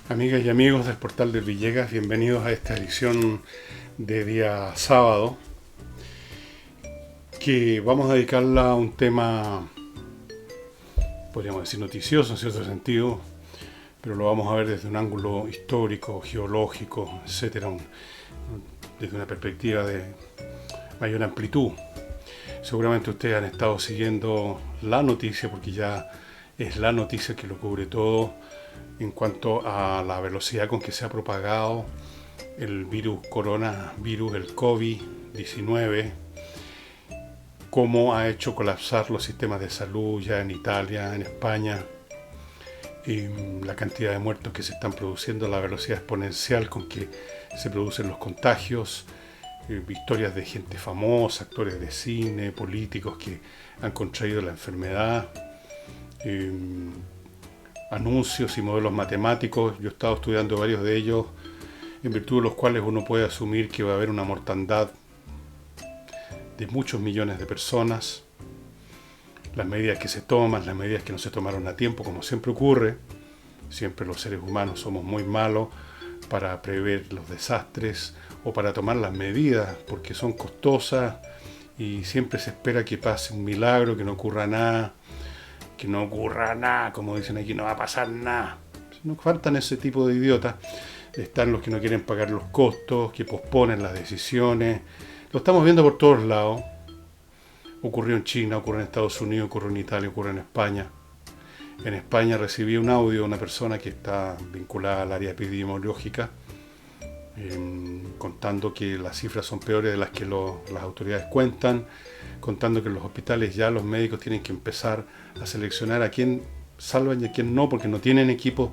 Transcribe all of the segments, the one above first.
Amigas y amigos del portal de Villegas, bienvenidos a esta edición de día sábado, que vamos a dedicarla a un tema, podríamos decir noticioso en cierto sentido, pero lo vamos a ver desde un ángulo histórico, geológico, etcétera, desde una perspectiva de mayor amplitud. Seguramente ustedes han estado siguiendo la noticia, porque ya es la noticia que lo cubre todo en cuanto a la velocidad con que se ha propagado el virus coronavirus, el COVID-19, cómo ha hecho colapsar los sistemas de salud ya en Italia, en España, y la cantidad de muertos que se están produciendo, la velocidad exponencial con que se producen los contagios, historias de gente famosa, actores de cine, políticos que han contraído la enfermedad, anuncios y modelos matemáticos. Yo he estado estudiando varios de ellos, en virtud de los cuales uno puede asumir que va a haber una mortandad de muchos millones de personas. Las medidas que se toman, las medidas que no se tomaron a tiempo, como siempre ocurre. Siempre los seres humanos somos muy malos para prever los desastres o para tomar las medidas, porque son costosas y siempre se espera que pase un milagro, que no ocurra nada. Que no ocurra nada, como dicen aquí, no va a pasar nada. Nos faltan ese tipo de idiotas. Están los que no quieren pagar los costos, que posponen las decisiones. Lo estamos viendo por todos lados. Ocurrió en China, ocurrió en Estados Unidos, ocurrió en Italia, ocurrió en España. En España recibí un audio de una persona que está vinculada al área epidemiológica, contando que las cifras son peores de las que las autoridades cuentan, contando que en los hospitales ya los médicos tienen que empezar a seleccionar a quién salvan y a quién no, porque no tienen equipos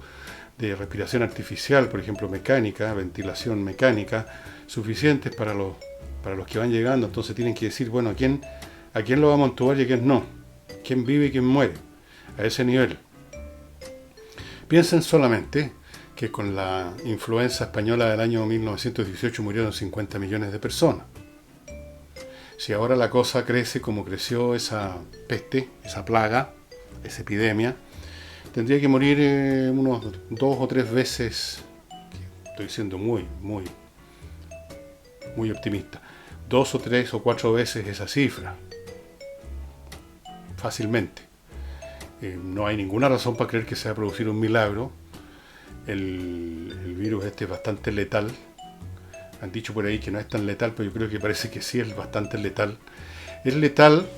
de respiración artificial, por ejemplo mecánica, ventilación mecánica, suficientes para los que van llegando. Entonces tienen que decir, bueno, a quién lo vamos a entubar y a quién no, quién vive y quién muere, a ese nivel. Piensen solamente que con la influenza española del año 1918 murieron 50 millones de personas. Si ahora la cosa crece como creció esa peste, esa plaga, esa epidemia, tendría que morir unos 2 o 3 veces, estoy siendo muy optimista, 2 o 3 o 4 veces esa cifra, fácilmente. No hay ninguna razón para creer que se va a producir un milagro. El virus este es bastante letal. Han dicho por ahí que no es tan letal, pero yo creo que parece que sí es bastante letal. Es letal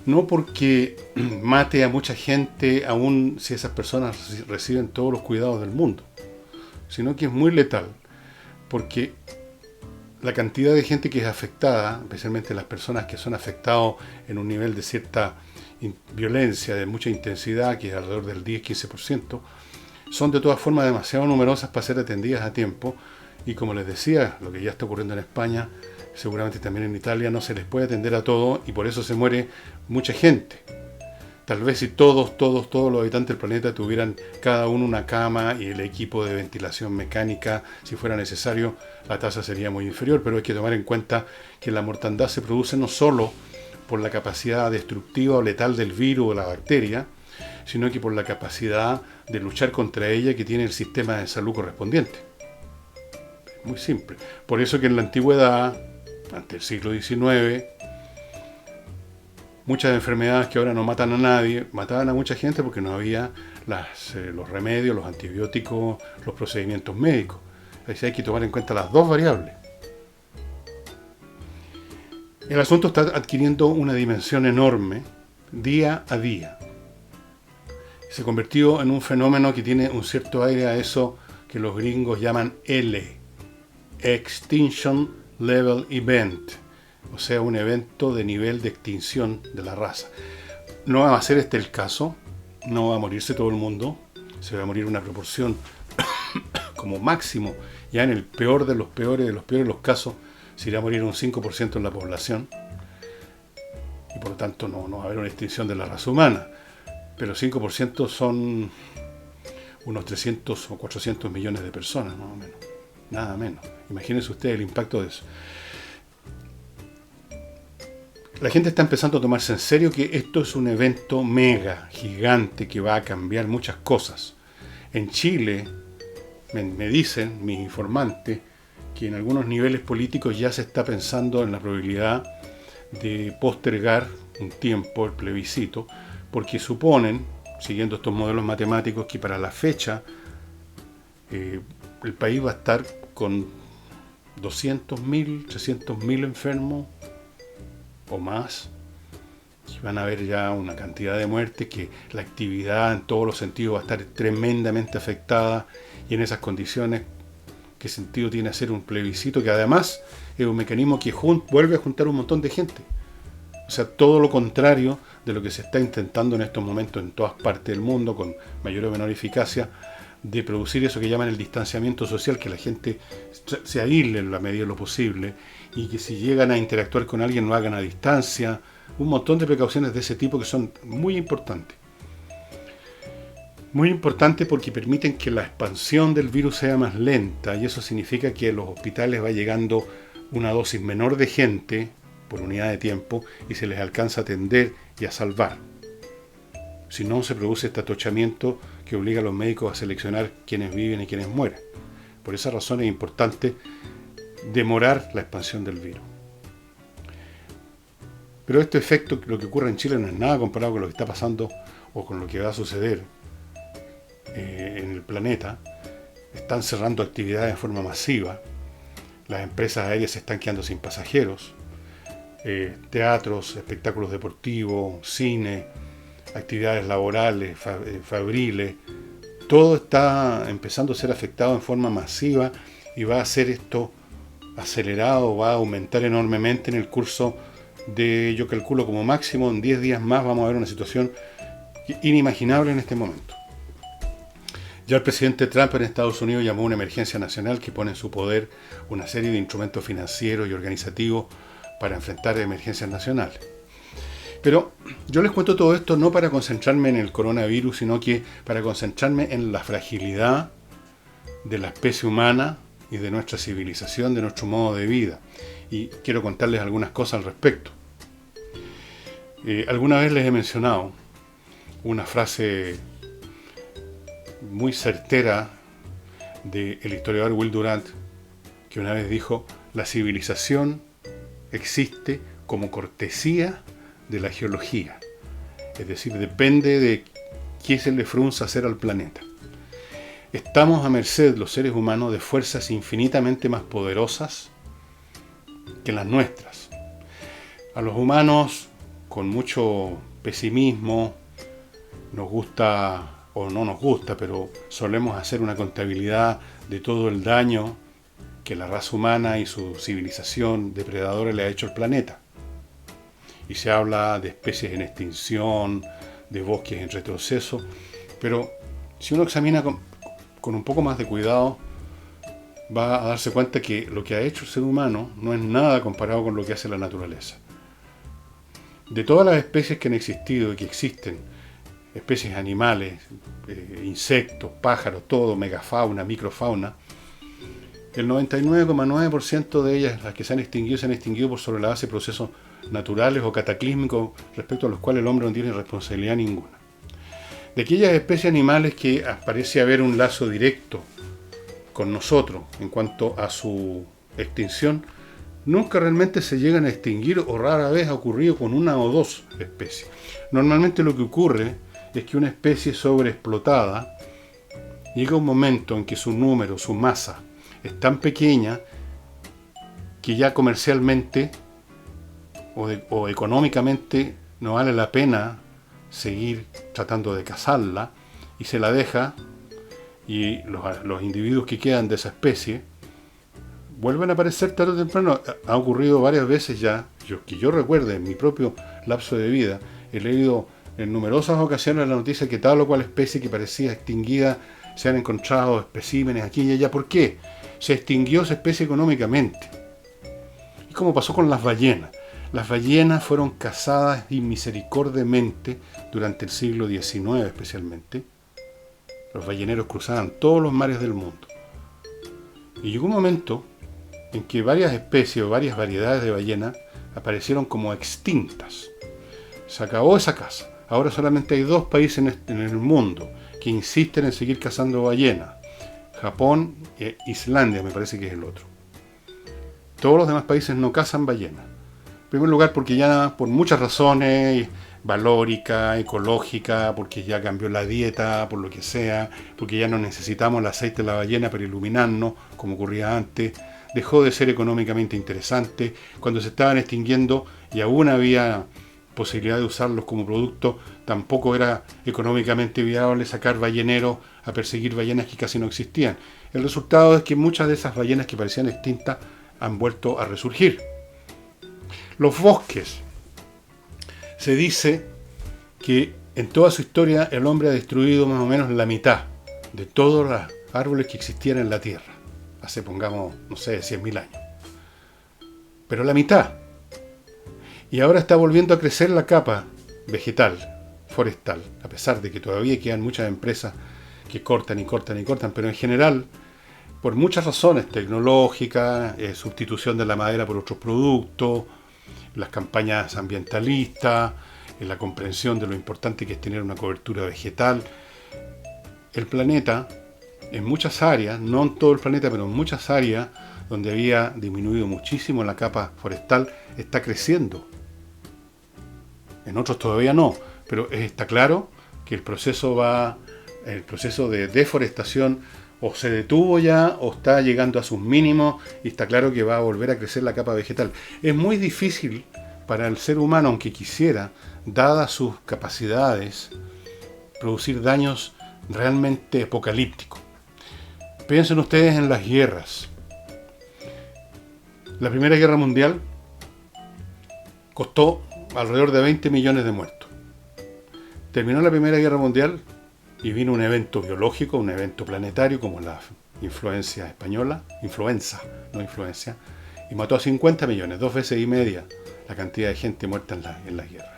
no porque mate a mucha gente, aun si esas personas reciben todos los cuidados del mundo, sino que es muy letal porque la cantidad de gente que es afectada, especialmente las personas que son afectados en un nivel de cierta violencia, de mucha intensidad, que es alrededor del 10-15%, son de todas formas demasiado numerosas para ser atendidas a tiempo. Y como les decía, lo que ya está ocurriendo en España, seguramente también en Italia, no se les puede atender a todo y por eso se muere mucha gente. Tal vez si todos los habitantes del planeta tuvieran cada uno una cama y el equipo de ventilación mecánica, si fuera necesario, la tasa sería muy inferior, pero hay que tomar en cuenta que la mortandad se produce no solo por la capacidad destructiva o letal del virus o la bacteria, sino que por la capacidad de luchar contra ella que tiene el sistema de salud correspondiente. Muy simple. Por eso que en la antigüedad, ante el siglo XIX, muchas enfermedades que ahora no matan a nadie, mataban a mucha gente porque no había los remedios, los antibióticos, los procedimientos médicos. Así hay que tomar en cuenta las dos variables. El asunto está adquiriendo una dimensión enorme día a día. Se convirtió en un fenómeno que tiene un cierto aire a eso que los gringos llaman L, Extinction Level Event, o sea, un evento de nivel de extinción de la raza. No va a ser este el caso, no va a morirse todo el mundo, se va a morir una proporción como máximo, ya en el peor de los peores de los casos, se irá a morir un 5% en la población, y por lo tanto no va a haber una extinción de la raza humana, pero 5% son unos 300 o 400 millones de personas, más o menos. Nada menos. Imagínense ustedes el impacto de eso. La gente está empezando a tomarse en serio que esto es un evento mega, gigante, que va a cambiar muchas cosas. En Chile, me dicen mis informantes que en algunos niveles políticos ya se está pensando en la probabilidad de postergar un tiempo el plebiscito, porque suponen, siguiendo estos modelos matemáticos, que para la fecha el país va a estar con 200.000, 300.000 enfermos o más, y van a haber ya una cantidad de muertes, que la actividad en todos los sentidos va a estar tremendamente afectada, y en esas condiciones, ¿qué sentido tiene hacer un plebiscito que además es un mecanismo que vuelve a juntar un montón de gente? O sea, todo lo contrario de lo que se está intentando en estos momentos en todas partes del mundo, con mayor o menor eficacia, de producir eso que llaman el distanciamiento social, que la gente se aísle en la medida de lo posible, y que si llegan a interactuar con alguien lo hagan a distancia. Un montón de precauciones de ese tipo que son muy importantes. Muy importantes porque permiten que la expansión del virus sea más lenta, y eso significa que a los hospitales va llegando una dosis menor de gente por unidad de tiempo y se les alcanza a atender y a salvar. Si no, se produce este atochamiento que obliga a los médicos a seleccionar quiénes viven y quiénes mueren. Por esa razón es importante demorar la expansión del virus. Pero este efecto, lo que ocurre en Chile, no es nada comparado con lo que está pasando o con lo que va a suceder en el planeta. Están cerrando actividades de forma masiva. Las empresas aéreas se están quedando sin pasajeros. Teatros, espectáculos deportivos, cine, actividades laborales, fabriles, todo está empezando a ser afectado en forma masiva, y va a ser esto acelerado, va a aumentar enormemente en el curso de, yo calculo como máximo en 10 días más vamos a ver una situación inimaginable en este momento. Ya el presidente Trump en Estados Unidos llamó a una emergencia nacional que pone en su poder una serie de instrumentos financieros y organizativos para enfrentar emergencias nacionales. Pero yo les cuento todo esto no para concentrarme en el coronavirus, sino que para concentrarme en la fragilidad de la especie humana y de nuestra civilización, de nuestro modo de vida. Y quiero contarles algunas cosas al respecto. Alguna vez les he mencionado una frase muy certera del historiador Will Durant, que una vez dijo: la civilización existe como cortesía de la geología, es decir, depende de qué se le frunza hacer al planeta. Estamos a merced, los seres humanos, de fuerzas infinitamente más poderosas que las nuestras. A los humanos, con mucho pesimismo, nos gusta o no nos gusta, pero solemos hacer una contabilidad de todo el daño que la raza humana y su civilización depredadora le ha hecho al planeta. Y se habla de especies en extinción, de bosques en retroceso, pero si uno examina con un poco más de cuidado, va a darse cuenta que lo que ha hecho el ser humano no es nada comparado con lo que hace la naturaleza. De todas las especies que han existido y que existen, especies animales, insectos, pájaros, todo, megafauna, microfauna, el 99,9% de ellas, las que se han extinguido por sobre la base de procesos naturales o cataclísmicos respecto a los cuales el hombre no tiene responsabilidad ninguna. De aquellas especies animales que parece haber un lazo directo con nosotros en cuanto a su extinción, nunca realmente se llegan a extinguir, o rara vez ha ocurrido con una o dos especies. Normalmente lo que ocurre es que una especie sobreexplotada llega un momento en que su número, su masa, es tan pequeña que ya comercialmente o económicamente no vale la pena seguir tratando de cazarla, y se la deja, y los individuos que quedan de esa especie vuelven a aparecer tarde o temprano. Ha ocurrido varias veces ya, que yo recuerde en mi propio lapso de vida. He leído en numerosas ocasiones la noticia que tal o cual especie que parecía extinguida, se han encontrado especímenes aquí y allá. ¿Por qué? Se extinguió esa especie económicamente. Y como pasó con las ballenas. Las ballenas fueron cazadas inmisericordiamente durante el siglo XIX especialmente. Los balleneros cruzaban todos los mares del mundo. Y llegó un momento en que varias especies o varias variedades de ballenas aparecieron como extintas. Se acabó esa caza. Ahora solamente hay 2 países en el mundo que insisten en seguir cazando ballenas: Japón e Islandia, me parece que es el otro. Todos los demás países no cazan ballenas. En primer lugar porque ya por muchas razones, valórica, ecológica, porque ya cambió la dieta, por lo que sea, porque ya no necesitamos el aceite de la ballena para iluminarnos, como ocurría antes, dejó de ser económicamente interesante, cuando se estaban extinguiendo y aún había posibilidad de usarlos como producto, tampoco era económicamente viable sacar balleneros a perseguir ballenas que casi no existían. El resultado es que muchas de esas ballenas que parecían extintas han vuelto a resurgir. Los bosques. Se dice que en toda su historia el hombre ha destruido más o menos la mitad de todos los árboles que existían en la Tierra. Hace, pongamos, no sé, 100.000 años. Pero la mitad. Y ahora está volviendo a crecer la capa vegetal, forestal, a pesar de que todavía quedan muchas empresas que cortan y cortan y cortan, pero en general, por muchas razones tecnológicas, sustitución de la madera por otros productos, las campañas ambientalistas, la comprensión de lo importante que es tener una cobertura vegetal, el planeta, en muchas áreas, no en todo el planeta, pero en muchas áreas donde había disminuido muchísimo la capa forestal, está creciendo. En otros todavía no, pero está claro que el proceso de deforestación o se detuvo ya o está llegando a sus mínimos y está claro que va a volver a crecer la capa vegetal. Es muy difícil para el ser humano, aunque quisiera, dadas sus capacidades, producir daños realmente apocalípticos. Piensen ustedes en las guerras. La Primera Guerra Mundial costó alrededor de 20 millones de muertos. Terminó la Primera Guerra Mundial y vino un evento biológico, un evento planetario como la influenza española, y mató a 50 millones, 2 veces y media la cantidad de gente muerta en la guerra.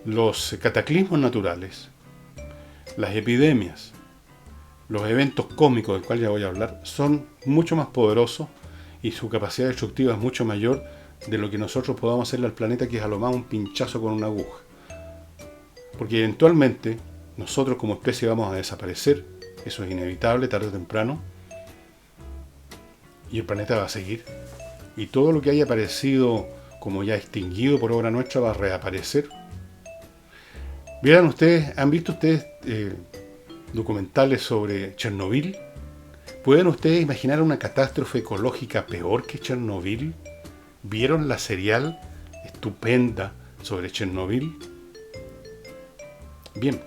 Los cataclismos naturales, las epidemias, los eventos cósmicos del cual ya voy a hablar, son mucho más poderosos y su capacidad destructiva es mucho mayor de lo que nosotros podamos hacerle al planeta, que es a lo más un pinchazo con una aguja. Porque eventualmente nosotros como especie vamos a desaparecer, eso es inevitable tarde o temprano, y el planeta va a seguir. Y todo lo que haya aparecido como ya extinguido por obra nuestra va a reaparecer. ¿Han visto ustedes documentales sobre Chernobyl? ¿Pueden ustedes imaginar una catástrofe ecológica peor que Chernobyl? ¿Vieron la serial estupenda sobre Chernobyl? Bien,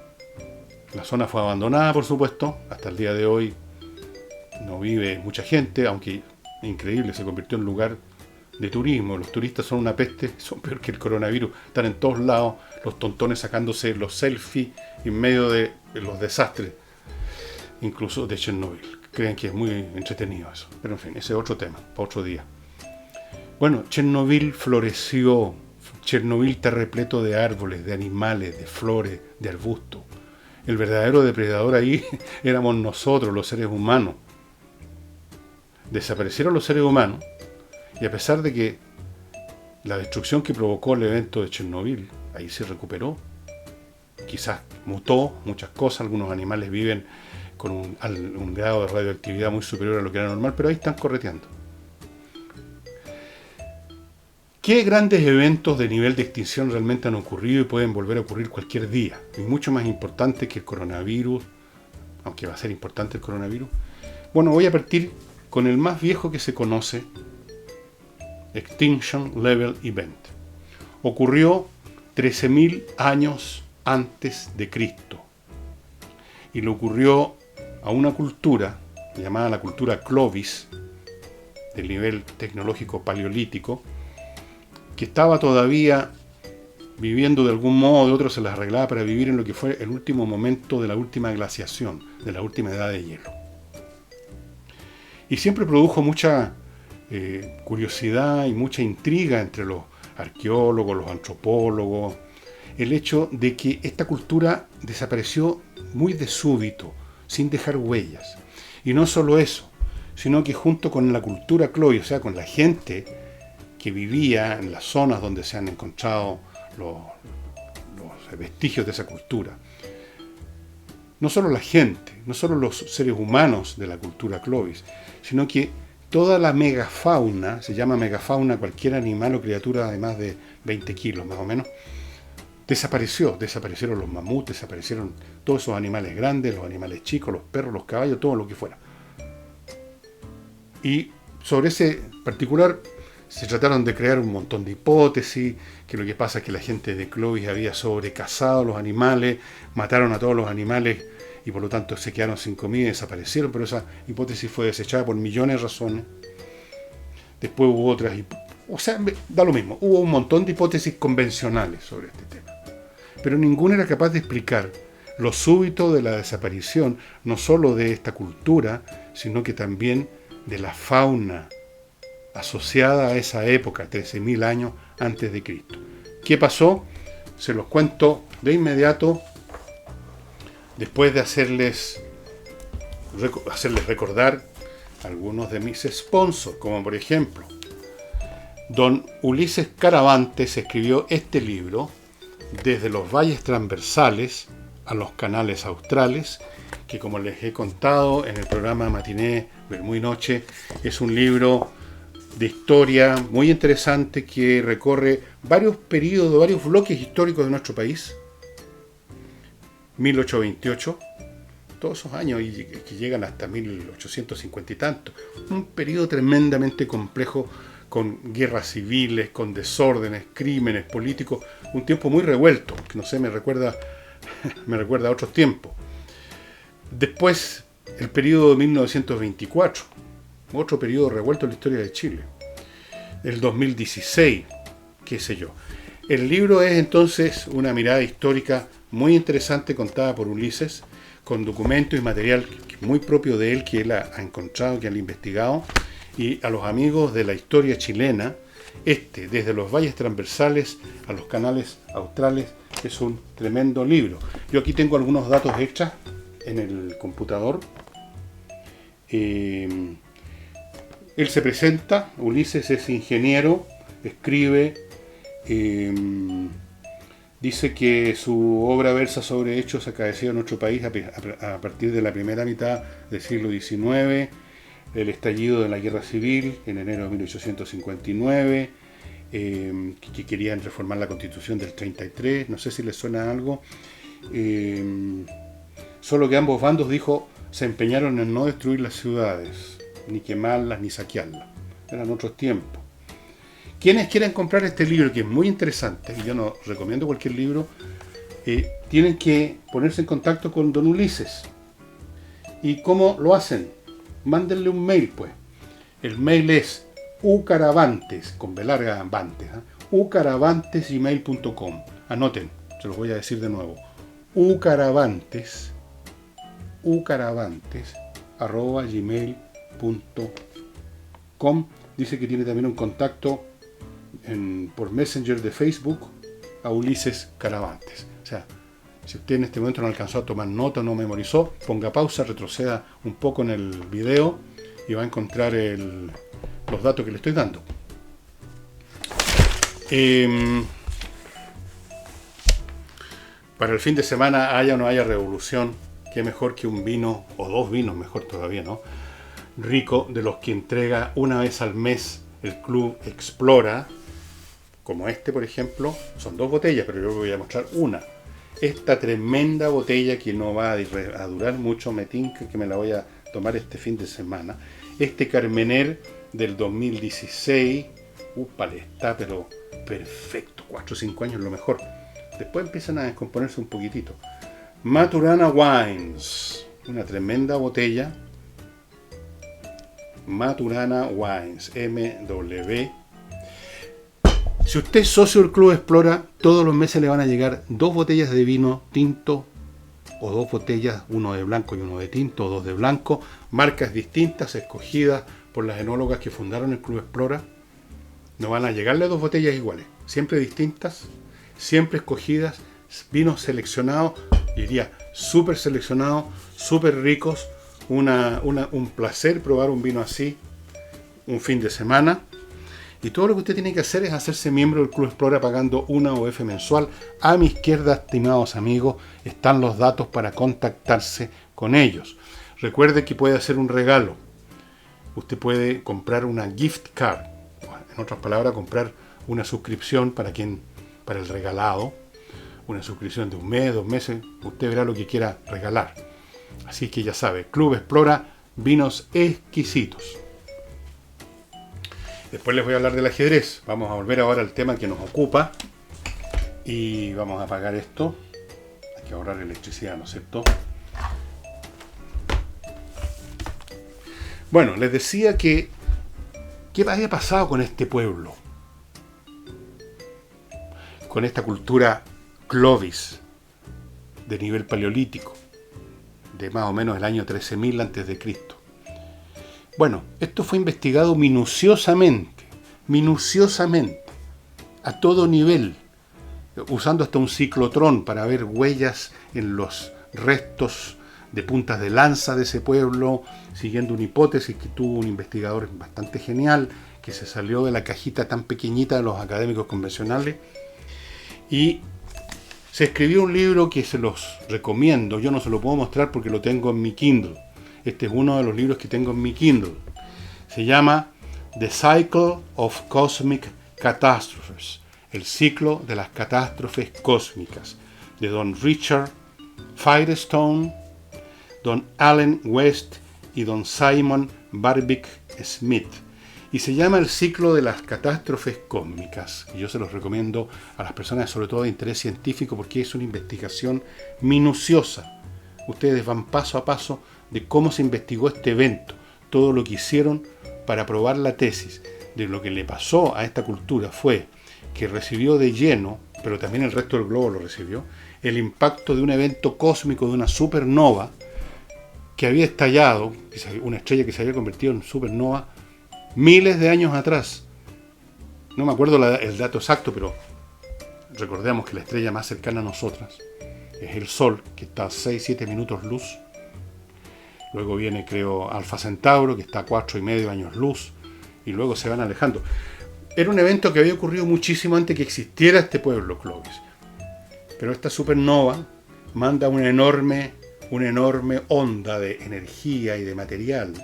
la zona fue abandonada, por supuesto. Hasta el día de hoy no vive mucha gente, aunque increíble, se convirtió en lugar de turismo. Los turistas son una peste, son peor que el coronavirus. Están en todos lados, los tontones sacándose los selfies en medio de los desastres, incluso de Chernobyl. Creen que es muy entretenido eso. Pero en fin, ese es otro tema, para otro día. Bueno, Chernobyl floreció. Chernobyl está repleto de árboles, de animales, de flores, de arbustos. El verdadero depredador ahí éramos nosotros, los seres humanos. Desaparecieron los seres humanos y a pesar de que la destrucción que provocó el evento de Chernobyl, ahí se recuperó. Quizás mutó muchas cosas, algunos animales viven con un grado de radioactividad muy superior a lo que era normal, pero ahí están correteando. ¿Qué grandes eventos de nivel de extinción realmente han ocurrido y pueden volver a ocurrir cualquier día? Y mucho más importante que el coronavirus, aunque va a ser importante el coronavirus. Bueno, voy a partir con el más viejo que se conoce, Extinction Level Event. Ocurrió 13.000 años antes de Cristo. Y le ocurrió a una cultura llamada la cultura Clovis, del nivel tecnológico paleolítico, que estaba todavía viviendo de algún modo o de otro, se las arreglaba para vivir en lo que fue el último momento de la última glaciación, de la última edad de hielo. Y siempre produjo mucha curiosidad y mucha intriga entre los arqueólogos, los antropólogos, el hecho de que esta cultura desapareció muy de súbito, sin dejar huellas. Y no solo eso, sino que junto con la cultura Clovis, o sea, con la gente que vivía en las zonas donde se han encontrado los vestigios de esa cultura, no solo la gente, no solo los seres humanos de la cultura Clovis, sino que toda la megafauna, se llama megafauna cualquier animal o criatura de más de 20 kilos más o menos, desaparecieron los mamuts, desaparecieron todos esos animales grandes, los animales chicos, los perros, los caballos, todo lo que fuera. Y sobre ese particular se trataron de crear un montón de hipótesis, que lo que pasa es que la gente de Clovis había sobrecazado a los animales, mataron a todos los animales y por lo tanto se quedaron sin comida y desaparecieron, pero esa hipótesis fue desechada por millones de razones. Después hubo otras, o sea, da lo mismo, hubo un montón de hipótesis convencionales sobre este tema, pero ninguna era capaz de explicar lo súbito de la desaparición, no solo de esta cultura, sino que también de la fauna asociada a esa época, 13.000 años antes de Cristo. ¿Qué pasó? Se los cuento de inmediato, después de hacerles recordar algunos de mis sponsors, como por ejemplo, don Ulises Caravantes escribió este libro, Desde los valles transversales a los canales australes, que como les he contado en el programa Matiné, Vermú y Noche, es un libro de historia muy interesante que recorre varios periodos, varios bloques históricos de nuestro país. 1828, todos esos años y que llegan hasta 1850 y tanto. Un periodo tremendamente complejo, con guerras civiles, con desórdenes, crímenes políticos, un tiempo muy revuelto, que no sé, me recuerda a otros tiempos. Después, el periodo de 1924, otro periodo revuelto en la historia de Chile. El 2016, qué sé yo. El libro es entonces una mirada histórica muy interesante contada por Ulises, con documentos y material muy propio de él, que él ha encontrado, que él ha investigado, y a los amigos de la historia chilena, desde los valles transversales a los canales australes, es un tremendo libro. Yo aquí tengo algunos datos extras en el computador. Él se presenta, Ulises es ingeniero, escribe, dice que su obra versa sobre hechos acaecidos en nuestro país a partir de la primera mitad del siglo XIX, el estallido de la guerra civil en enero de 1859, que querían reformar la Constitución del 33, no sé si les suena algo. Solo que ambos bandos, dijo, se empeñaron en no destruir las ciudades, ni quemarlas, ni saquearlas. Eran otros tiempos. Quienes quieran comprar este libro, que es muy interesante, y yo no recomiendo cualquier libro, tienen que ponerse en contacto con don Ulises. ¿Y cómo lo hacen? Mándenle un mail, pues. El mail es ucaravantes, con B larga, Vantes, ucaravantes@gmail.com. Anoten, se los voy a decir de nuevo. ucaravantes@gmail.com. Dice que tiene también un contacto por Messenger de Facebook a Ulises Caravantes. O sea, si usted en este momento no alcanzó a tomar nota, no memorizó, ponga pausa, retroceda un poco en el video y va a encontrar los datos que le estoy dando. Para el fin de semana, haya o no haya revolución, qué mejor que un vino, o dos vinos, mejor todavía, ¿no? Rico, de los que entrega una vez al mes el Club Explora, como este, por ejemplo. Son dos botellas, pero yo voy a mostrar una. Esta tremenda botella que no va a durar mucho, me tinca que me la voy a tomar este fin de semana. Este Carmener del 2016, está pero perfecto, 4 o 5 años lo mejor. Después empiezan a descomponerse un poquitito. Maturana Wines, una tremenda botella. Maturana Wines, MW. Si usted es socio del Club Explora, todos los meses le van a llegar 2 botellas de vino tinto, o 2 botellas, uno de blanco y uno de tinto, o 2 de blanco, marcas distintas, escogidas por las enólogas que fundaron el Club Explora. No van a llegarle 2 botellas iguales, siempre distintas, siempre escogidas, vinos seleccionados, diría súper seleccionados, súper ricos. Un placer probar un vino así un fin de semana. Y todo lo que usted tiene que hacer es hacerse miembro del Club Explora pagando una UF mensual. A mi izquierda, estimados amigos, están los datos para contactarse con ellos. Recuerde que puede hacer un regalo. Usted puede comprar una gift card. En otras palabras, comprar una suscripción para el regalado. Una suscripción de un mes, 2 meses. Usted verá lo que quiera regalar. Así que ya sabe, Club Explora, vinos exquisitos. Después les voy a hablar del ajedrez. Vamos a volver ahora al tema que nos ocupa. Y vamos a apagar esto. Hay que ahorrar electricidad, ¿no es cierto? Bueno, les decía que ¿qué había pasado con este pueblo? Con esta cultura Clovis de nivel paleolítico, de más o menos el año 13.000 a.C. Bueno, esto fue investigado minuciosamente, a todo nivel, usando hasta un ciclotrón para ver huellas en los restos de puntas de lanza de ese pueblo, siguiendo una hipótesis que tuvo un investigador bastante genial, que se salió de la cajita tan pequeñita de los académicos convencionales, y se escribió un libro que se los recomiendo. Yo no se lo puedo mostrar porque lo tengo en mi Kindle. Este es uno de los libros que tengo en mi Kindle. Se llama The Cycle of Cosmic Catastrophes, el ciclo de las catástrofes cósmicas, de don Richard Firestone, don Allen West y don Simon Barwick Smith. Y se llama el ciclo de las catástrofes cósmicas. Y yo se los recomiendo a las personas, sobre todo de interés científico, porque es una investigación minuciosa. Ustedes van paso a paso de cómo se investigó este evento, todo lo que hicieron para probar la tesis de lo que le pasó a esta cultura fue que recibió de lleno, pero también el resto del globo lo recibió, el impacto de un evento cósmico, de una supernova que había estallado, una estrella que se había convertido en supernova miles de años atrás. No me acuerdo el dato exacto, pero recordemos que la estrella más cercana a nosotras es el Sol, que está a 6-7 minutos luz. Luego viene, creo, Alfa Centauro, que está a 4,5 años luz, y luego se van alejando. Era un evento que había ocurrido muchísimo antes que existiera este pueblo Clovis. Pero esta supernova manda una enorme onda de energía y de material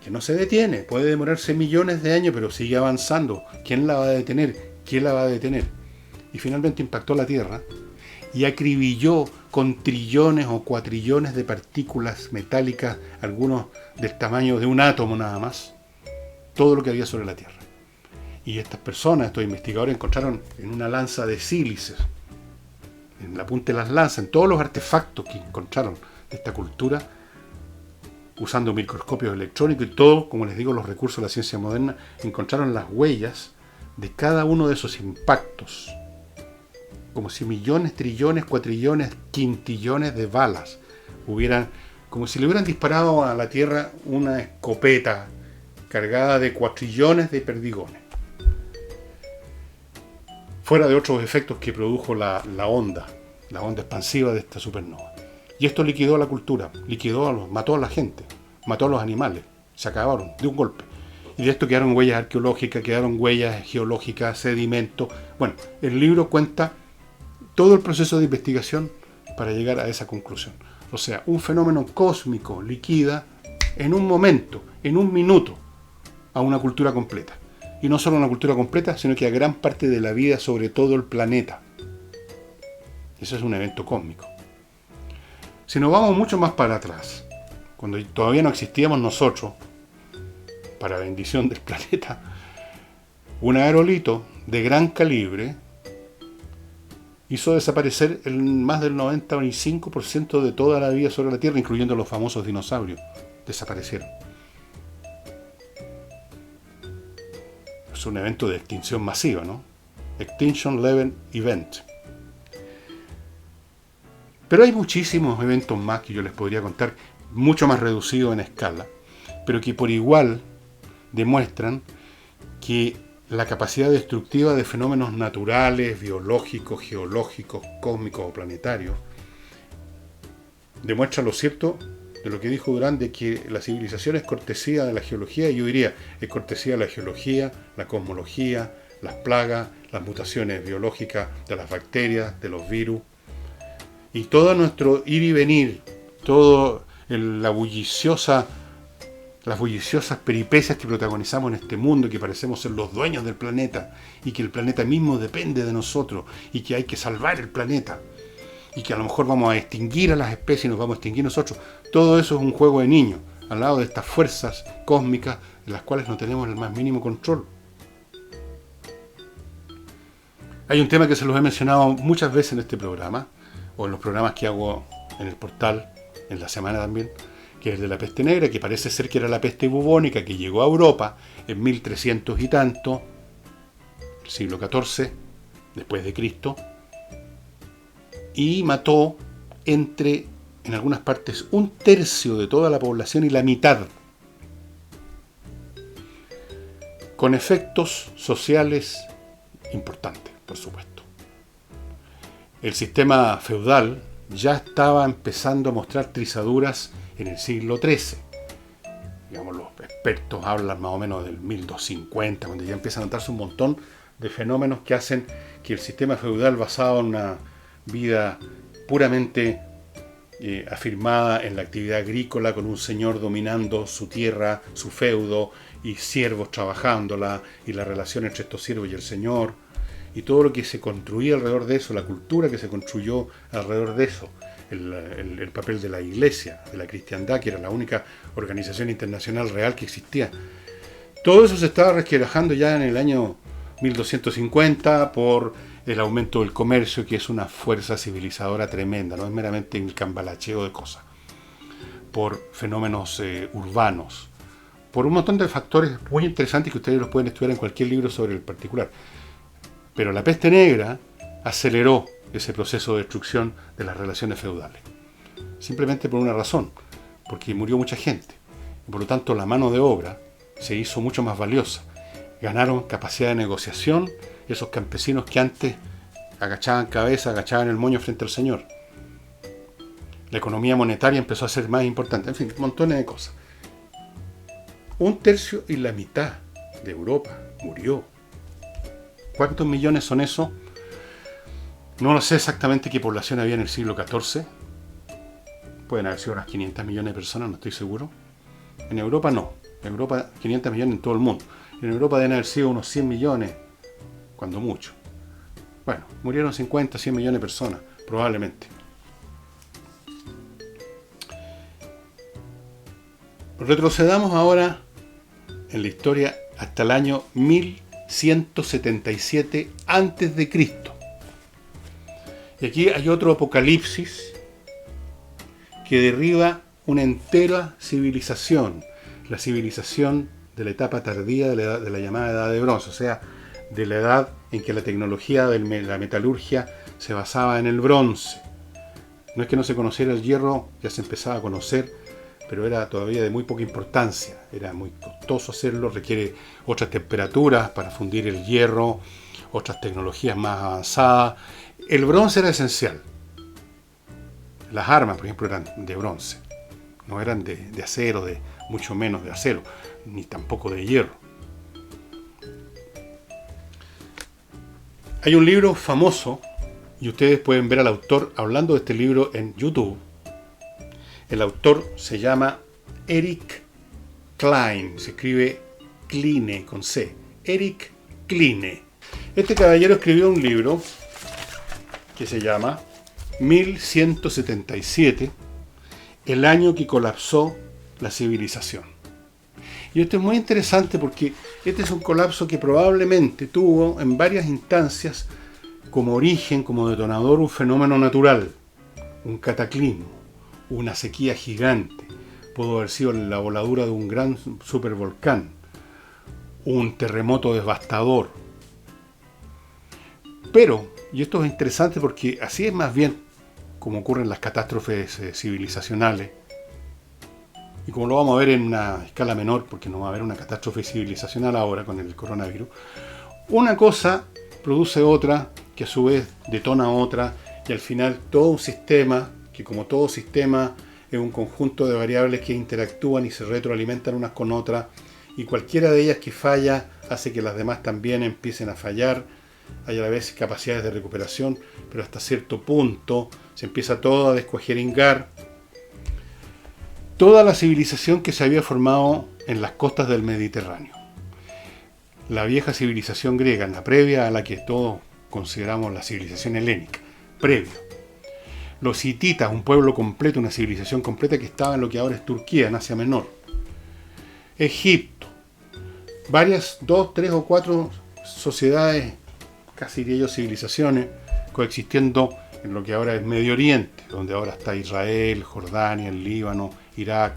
que no se detiene. Puede demorarse millones de años, pero sigue avanzando. ¿Quién la va a detener? ¿Quién la va a detener? Y finalmente impactó la Tierra y acribilló con trillones o cuatrillones de partículas metálicas, algunos del tamaño de un átomo nada más, todo lo que había sobre la Tierra. Y estas personas, estos investigadores, encontraron en una lanza de sílices, en la punta de las lanzas, en todos los artefactos que encontraron de esta cultura, usando microscopios electrónicos y todo, como les digo, los recursos de la ciencia moderna, encontraron las huellas de cada uno de esos impactos, como si millones, trillones, cuatrillones, quintillones de balas como si le hubieran disparado a la Tierra una escopeta cargada de cuatrillones de perdigones. Fuera de otros efectos que produjo la onda expansiva de esta supernova. Y esto liquidó a la cultura, mató a la gente, mató a los animales, se acabaron de un golpe. Y de esto quedaron huellas arqueológicas, quedaron huellas geológicas, sedimentos. Bueno, el libro cuenta todo el proceso de investigación para llegar a esa conclusión. O sea, un fenómeno cósmico liquida en un momento, en un minuto, a una cultura completa. Y no solo a una cultura completa, sino que a gran parte de la vida sobre todo el planeta. Eso es un evento cósmico. Si nos vamos mucho más para atrás, cuando todavía no existíamos nosotros, para bendición del planeta, un aerolito de gran calibre hizo desaparecer más del 95% de toda la vida sobre la Tierra, incluyendo los famosos dinosaurios. Desaparecieron. Es un evento de extinción masiva, ¿no? Extinction Level Event. Pero hay muchísimos eventos más que yo les podría contar, mucho más reducidos en escala, pero que por igual demuestran que la capacidad destructiva de fenómenos naturales, biológicos, geológicos, cósmicos o planetarios demuestra, lo cierto, de lo que dijo Durán, de que la civilización es cortesía de la geología, yo diría, es cortesía de la geología, la cosmología, las plagas, las mutaciones biológicas de las bacterias, de los virus, y todo nuestro ir y venir, todo las bulliciosas peripecias que protagonizamos en este mundo, que parecemos ser los dueños del planeta, y que el planeta mismo depende de nosotros, y que hay que salvar el planeta, y que a lo mejor vamos a extinguir a las especies y nos vamos a extinguir nosotros. Todo eso es un juego de niños, al lado de estas fuerzas cósmicas de las cuales no tenemos el más mínimo control. Hay un tema que se los he mencionado muchas veces en este programa, o en los programas que hago en el portal, en la semana también, que es el de la peste negra, que parece ser que era la peste bubónica que llegó a Europa en 1300 y tanto, siglo XIV, después de Cristo, y mató en algunas partes, 1/3 de toda la población y la mitad, con efectos sociales importantes, por supuesto. El sistema feudal ya estaba empezando a mostrar trizaduras en el siglo XIII. Digamos, los expertos hablan más o menos del 1250, cuando ya empiezan a notarse un montón de fenómenos que hacen que el sistema feudal, basado en una vida puramente afirmada en la actividad agrícola, con un señor dominando su tierra, su feudo, y siervos trabajándola, y la relación entre estos siervos y el señor, y todo lo que se construía alrededor de eso, la cultura que se construyó alrededor de eso, el papel de la iglesia, de la cristiandad, que era la única organización internacional real que existía. Todo eso se estaba resquebrajando ya en el año 1250 por el aumento del comercio, que es una fuerza civilizadora tremenda, no es meramente el cambalacheo de cosas, por fenómenos urbanos, por un montón de factores muy interesantes que ustedes los pueden estudiar en cualquier libro sobre el particular. Pero la peste negra aceleró ese proceso de destrucción de las relaciones feudales, simplemente por una razón, porque murió mucha gente, y por lo tanto la mano de obra se hizo mucho más valiosa. Ganaron capacidad de negociación esos campesinos que antes agachaban cabeza, agachaban el moño frente al señor. La economía monetaria empezó a ser más importante, en fin, montones de cosas. 1/3 y la mitad de Europa murió. ¿Cuántos millones son eso? No lo sé exactamente qué población había en el siglo XIV. Pueden haber sido unas 500 millones de personas, no estoy seguro. En Europa no. En Europa 500 millones en todo el mundo. En Europa deben haber sido unos 100 millones, cuando mucho. Bueno, murieron 50, 100 millones de personas, probablemente. Retrocedamos ahora en la historia hasta el año 1177 a.C. Y aquí hay otro apocalipsis que derriba una entera civilización, la civilización de la etapa tardía de la llamada Edad de Bronce, o sea, de la edad en que la tecnología de la metalurgia se basaba en el bronce. No es que no se conociera el hierro, ya se empezaba a conocer, pero era todavía de muy poca importancia, era muy costoso hacerlo, requiere otras temperaturas para fundir el hierro, otras tecnologías más avanzadas. El bronce era esencial. Las armas, por ejemplo, eran de bronce, no eran de acero, mucho menos de acero, ni tampoco de hierro. Hay un libro famoso, y ustedes pueden ver al autor hablando de este libro en YouTube. El autor se llama Eric Klein, se escribe Kline con C, Eric Kline. Este caballero escribió un libro que se llama 1177, el año que colapsó la civilización. Y esto es muy interesante porque este es un colapso que probablemente tuvo en varias instancias como origen, como detonador, un fenómeno natural, un cataclismo, una sequía gigante. Pudo haber sido la voladura de un gran supervolcán, un terremoto devastador. Pero, y esto es interesante porque así es más bien como ocurren las catástrofes civilizacionales, y como lo vamos a ver en una escala menor, porque no va a haber una catástrofe civilizacional ahora con el coronavirus, una cosa produce otra, que a su vez detona otra, y al final todo un sistema, que como todo sistema es un conjunto de variables que interactúan y se retroalimentan unas con otras, y cualquiera de ellas que falla hace que las demás también empiecen a fallar. Hay a la vez capacidades de recuperación, pero hasta cierto punto se empieza todo a descuajeringar. Toda la civilización que se había formado en las costas del Mediterráneo, la vieja civilización griega, la previa a la que todos consideramos la civilización helénica, previo. Los hititas, un pueblo completo, una civilización completa que estaba en lo que ahora es Turquía, en Asia Menor. Egipto, varias, 2, 3 o 4 sociedades, casi diría yo civilizaciones, coexistiendo en lo que ahora es Medio Oriente, donde ahora está Israel, Jordania, el Líbano, Irak,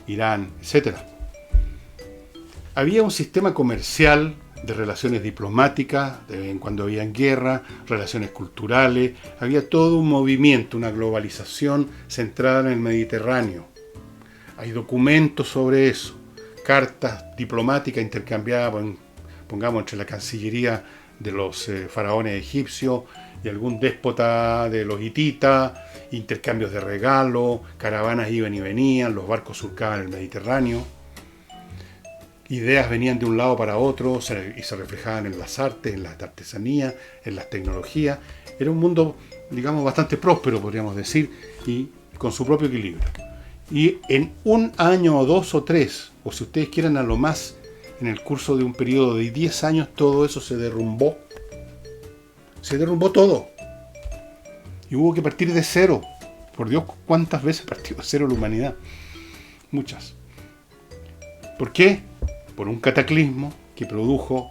Irán, etc. Había un sistema comercial, de relaciones diplomáticas, de vez en cuando había guerra, relaciones culturales, había todo un movimiento, una globalización centrada en el Mediterráneo. Hay documentos sobre eso, cartas diplomáticas intercambiadas, pongamos, entre la Cancillería de los faraones egipcios y algún déspota de los hititas, intercambios de regalos, caravanas iban y venían, los barcos surcaban el Mediterráneo. Ideas venían de un lado para otro y se reflejaban en las artes, en las artesanías, en las tecnologías. Era un mundo, digamos, bastante próspero, podríamos decir, y con su propio equilibrio. Y en un año o 2 o 3, o si ustedes quieren a lo más, en el curso de un periodo de 10 años, todo eso se derrumbó. Se derrumbó todo. Y hubo que partir de cero. Por Dios, ¿cuántas veces partió de cero la humanidad? Muchas. ¿Por qué? Por un cataclismo que produjo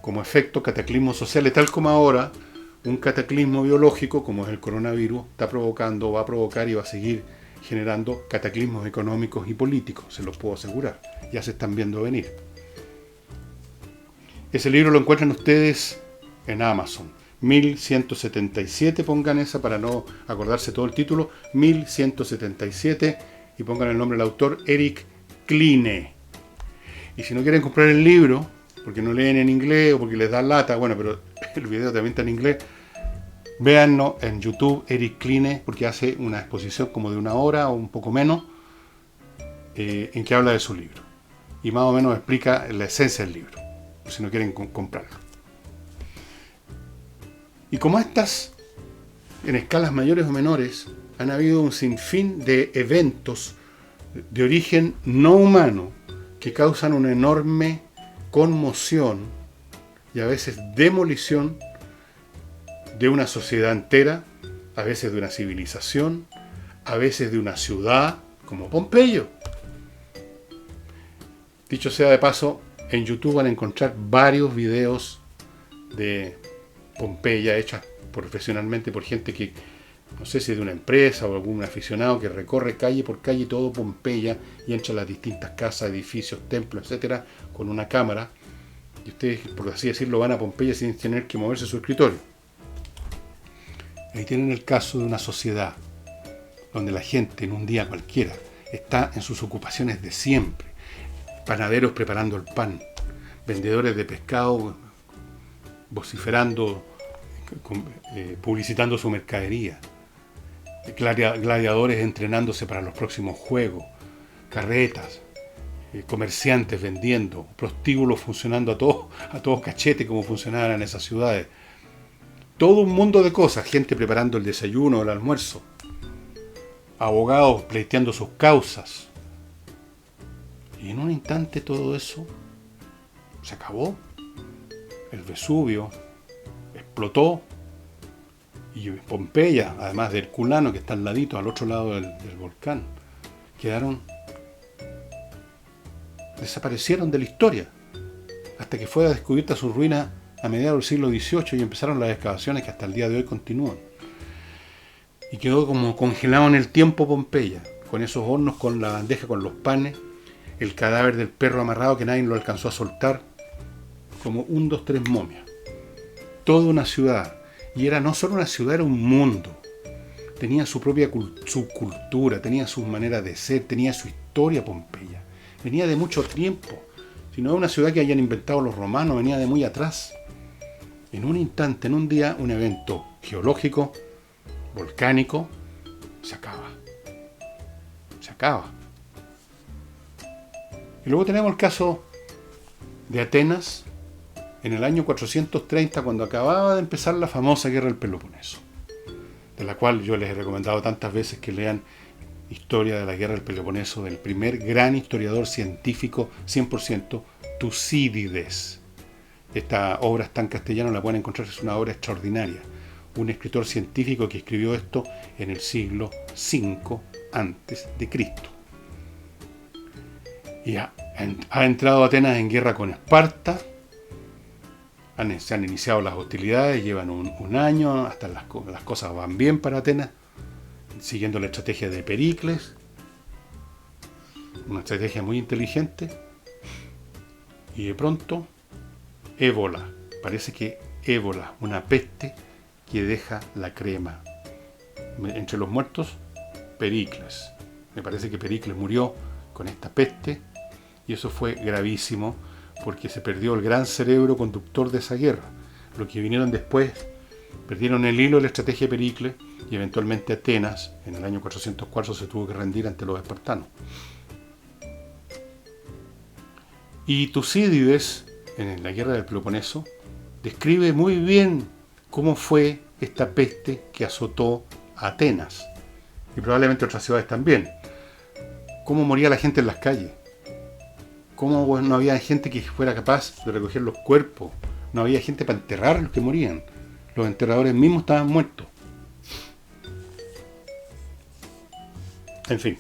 como efecto cataclismos sociales, tal como ahora un cataclismo biológico como es el coronavirus está provocando, va a provocar y va a seguir generando cataclismos económicos y políticos, se los puedo asegurar, ya se están viendo venir. Ese libro lo encuentran ustedes en Amazon, 1177, pongan esa para no acordarse todo el título, 1177, y pongan el nombre del autor, Eric Kline. Y si no quieren comprar el libro, porque no leen en inglés o porque les da lata, bueno, pero el video también está en inglés, véanlo en YouTube, Eric Kline, porque hace una exposición como de 1 hora o un poco menos, en que habla de su libro. Y más o menos explica la esencia del libro, si no quieren comprarlo. Y como estas, en escalas mayores o menores, han habido un sinfín de eventos de origen no humano, que causan una enorme conmoción y a veces demolición de una sociedad entera, a veces de una civilización, a veces de una ciudad, como Pompeyo. Dicho sea de paso, en YouTube van a encontrar varios videos de Pompeya hechas profesionalmente por gente que, no sé si es de una empresa o algún aficionado que recorre calle por calle todo Pompeya y entra a las distintas casas, edificios, templos, etcétera, con una cámara. Y ustedes, por así decirlo, van a Pompeya sin tener que moverse su escritorio. Ahí tienen el caso de una sociedad donde la gente en un día cualquiera está en sus ocupaciones de siempre. Panaderos preparando el pan, vendedores de pescado vociferando, publicitando su mercadería, gladiadores entrenándose para los próximos juegos, carretas, comerciantes vendiendo, prostíbulos funcionando a todo cachete como funcionaban en esas ciudades. Todo un mundo de cosas, gente preparando el desayuno, el almuerzo, abogados pleiteando sus causas. Y en un instante todo eso se acabó. El Vesubio explotó. Y Pompeya, además de Herculano, que está al ladito, al otro lado del volcán, desaparecieron de la historia, hasta que fue descubierta su ruina a mediados del siglo XVIII y empezaron las excavaciones que hasta el día de hoy continúan. Y quedó como congelado en el tiempo Pompeya, con esos hornos, con la bandeja, con los panes, el cadáver del perro amarrado que nadie lo alcanzó a soltar, como 1, 2, 3 momias. Toda una ciudad. Y era no solo una ciudad, era un mundo. Tenía su propia su cultura, tenía sus maneras de ser, tenía su historia Pompeya. Venía de mucho tiempo. Si no es una ciudad que hayan inventado los romanos, venía de muy atrás. En un instante, en un día, un evento geológico, volcánico, se acaba. acaba. Y luego tenemos el caso de Atenas en el año 430, cuando acababa de empezar la famosa guerra del Peloponeso, de la cual yo les he recomendado tantas veces que lean Historia de la guerra del Peloponeso, del primer gran historiador científico 100%, Tucídides. Esta obra está en castellano, la pueden encontrar, es una obra extraordinaria. Un escritor científico que escribió esto en el siglo V antes de Cristo. Y ha entrado Atenas en guerra con Esparta. Se han iniciado las hostilidades, llevan un año, hasta las cosas van bien para Atenas, siguiendo la estrategia de Pericles, una estrategia muy inteligente, y de pronto, ébola, parece que ébola, una peste que deja la crema. Entre los muertos, Pericles. Me parece que Pericles murió con esta peste, y eso fue gravísimo, porque se perdió el gran cerebro conductor de esa guerra. Los que vinieron después perdieron el hilo de la estrategia de Pericles, y eventualmente Atenas, en el año 404, se tuvo que rendir ante los espartanos. Y Tucídides, en la guerra del Peloponeso, describe muy bien cómo fue esta peste que azotó a Atenas, y probablemente otras ciudades también. Cómo moría la gente en las calles, cómo no había gente que fuera capaz de recoger los cuerpos, no había gente para enterrar a los que morían, los enterradores mismos estaban muertos. En fin,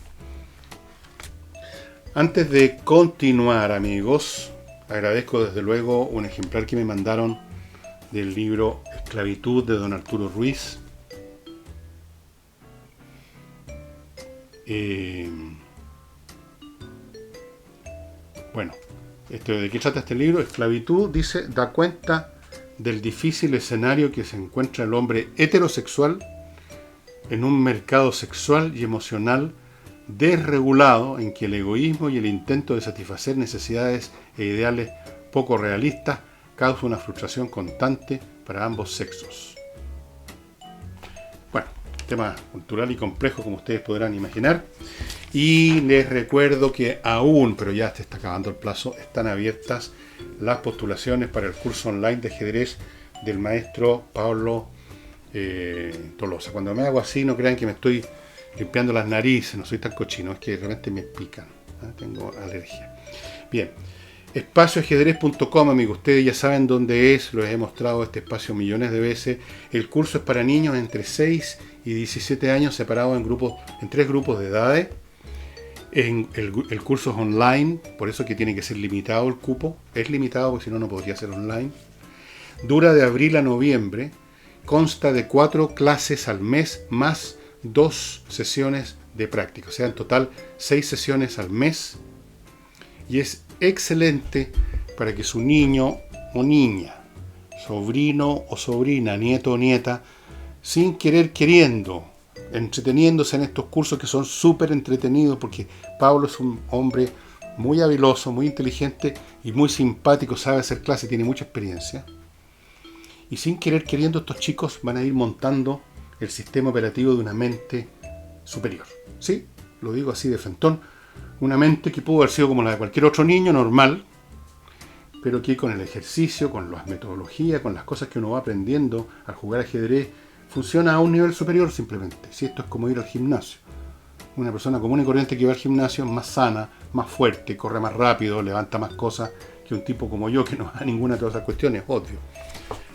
antes de continuar, amigos, agradezco desde luego un ejemplar que me mandaron del libro Esclavitud de don Arturo Ruiz. Bueno, ¿de qué trata este libro? Esclavitud, dice, da cuenta del difícil escenario que se encuentra el hombre heterosexual en un mercado sexual y emocional desregulado, en que el egoísmo y el intento de satisfacer necesidades e ideales poco realistas causa una frustración constante para ambos sexos. Bueno, tema cultural y complejo, como ustedes podrán imaginar. Y les recuerdo que aún, pero ya se está acabando el plazo, están abiertas las postulaciones para el curso online de ajedrez del maestro Pablo Tolosa. Cuando me hago así, no crean que me estoy limpiando las narices, no soy tan cochino, es que realmente me pican, tengo alergia. Bien, espacioajedrez.com, amigos, ustedes ya saben dónde es, lo he mostrado este espacio millones de veces. El curso es para niños entre 6 y 17 años, separados en 3 grupos de edades. El curso es online, por eso que tiene que ser limitado el cupo, es limitado porque si no, no podría ser online. Dura de abril a noviembre, consta de 4 clases al mes más 2 sesiones de práctica, o sea, en total 6 sesiones al mes, y es excelente para que su niño o niña, sobrino o sobrina, nieto o nieta, sin querer queriendo, entreteniéndose en estos cursos que son súper entretenidos, porque Pablo es un hombre muy habiloso, muy inteligente y muy simpático, sabe hacer clase, tiene mucha experiencia, y sin querer queriendo estos chicos van a ir montando el sistema operativo de una mente superior. Sí, lo digo así de frentón, una mente que pudo haber sido como la de cualquier otro niño normal, pero que con el ejercicio, con las metodologías, con las cosas que uno va aprendiendo al jugar ajedrez, funciona a un nivel superior simplemente. Si esto es como ir al gimnasio. Una persona común y corriente que va al gimnasio es más sana, más fuerte, corre más rápido, levanta más cosas que un tipo como yo que no va a ninguna de todas esas cuestiones, obvio.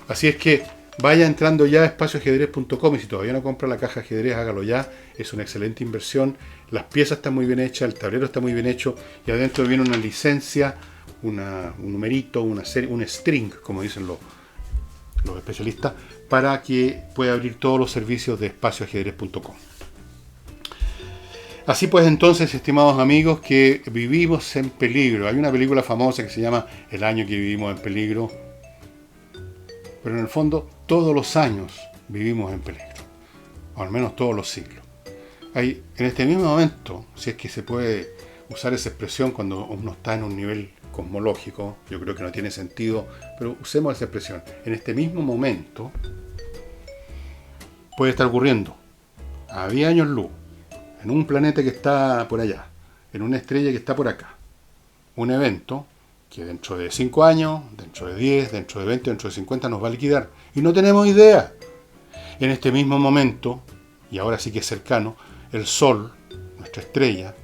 Así es que vaya entrando ya a espacioajedrez.com, y si todavía no compra la caja ajedrez, hágalo ya, es una excelente inversión. Las piezas están muy bien hechas, el tablero está muy bien hecho, y adentro viene una licencia, un numerito, una serie, un string, como dicen los especialistas, para que pueda abrir todos los servicios de espacioajedrez.com. Así pues, entonces, estimados amigos, que vivimos en peligro. Hay una película famosa que se llama El año que vivimos en peligro, pero en el fondo todos los años vivimos en peligro, o al menos todos los siglos. Hay, en este mismo momento, si es que se puede usar esa expresión cuando uno está en un nivel cosmológico, yo creo que no tiene sentido, pero usemos esa expresión. En este mismo momento puede estar ocurriendo a 10 años luz, en un planeta que está por allá, en una estrella que está por acá. Un evento que dentro de 5 años, dentro de 10, dentro de 20, dentro de 50 nos va a liquidar. Y no tenemos idea. En este mismo momento, y ahora sí que es cercano, el Sol, nuestra estrella,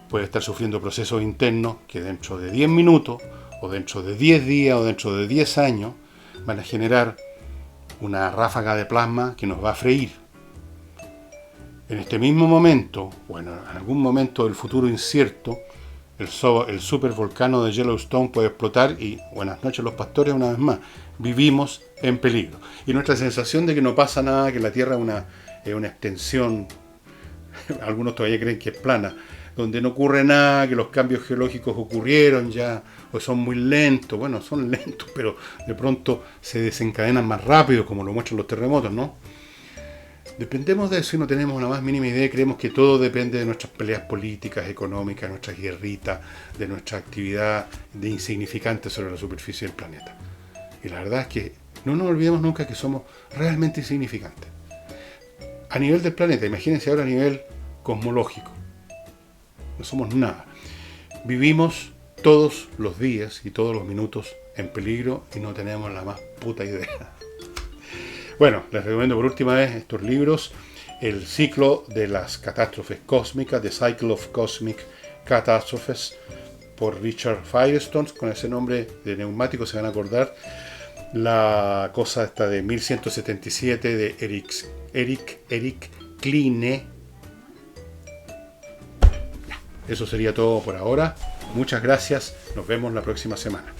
puede estar sufriendo procesos internos que dentro de 10 minutos, o dentro de 10 días, o dentro de 10 años, van a generar una ráfaga de plasma que nos va a freír. En este mismo momento, bueno, en algún momento del futuro incierto, el supervolcano de Yellowstone puede explotar y, buenas noches los pastores, una vez más, vivimos en peligro. Y nuestra sensación de que no pasa nada, que la Tierra es una extensión, algunos todavía creen que es plana, donde no ocurre nada, que los cambios geológicos ocurrieron ya, o son muy lentos, bueno, son lentos, pero de pronto se desencadenan más rápido, como lo muestran los terremotos, ¿no? Dependemos de eso y no tenemos la más mínima idea. Creemos que todo depende de nuestras peleas políticas, económicas, nuestras guerritas, de nuestra actividad de insignificante sobre la superficie del planeta. Y la verdad es que no nos olvidemos nunca que somos realmente insignificantes. A nivel del planeta, imagínense ahora a nivel cosmológico. No somos nada. Vivimos todos los días y todos los minutos en peligro y no tenemos la más puta idea. Bueno, les recomiendo por última vez estos libros, El ciclo de las catástrofes cósmicas, The Cycle of Cosmic Catastrophes, por Richard Firestone. Con ese nombre de neumático se van a acordar. La cosa esta de 1177 de Eric Kline. Eso sería todo por ahora. Muchas gracias. Nos vemos la próxima semana.